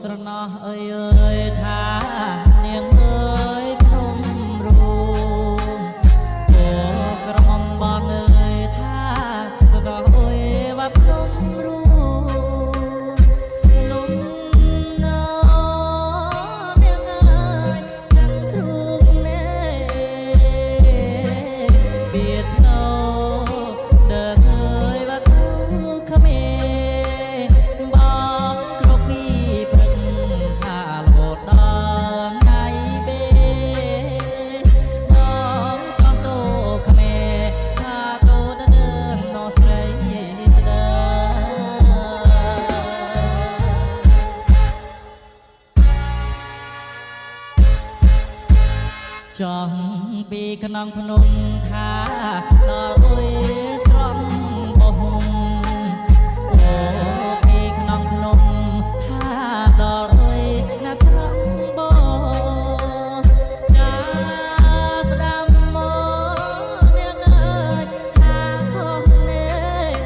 ស្រណោះអើយថានាងអើយភ្នំរូងអូក្រមុំបងអើយថាស្រណោះអើយវត្តភ្នំរូងនំណោនាងអើយចាំគ្រូងនេះបៀតណោស្ដើងអើយវត្តគ្រូក្មេចង់ពីក្នុងភ្នំថាដល់អើយស្រំបោះអូពីក្នុងភ្នំថាដល់អើយណាស្រំបោះចាផ្ដាំមកនាងអើយថាខុសនេះ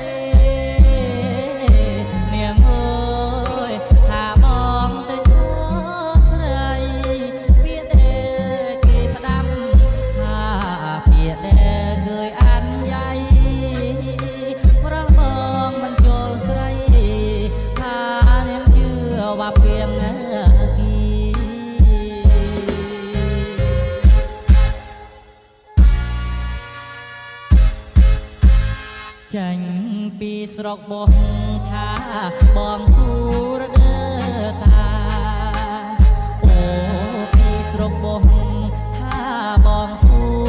នាងអើយថាបងទៅចោស្រីវាដែលដែលឃើញអានយ៉ៃប្រះបងមិនចូលស្រីថានាងជឿว่าเพียงគីចាញ់ពីស្រុកបោះថាបងស៊ូរដើតាអូពីស្រុកបោះថាបងស៊ូរ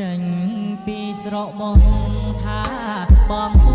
ចេញពីស្រកមកថាបងស៊ូ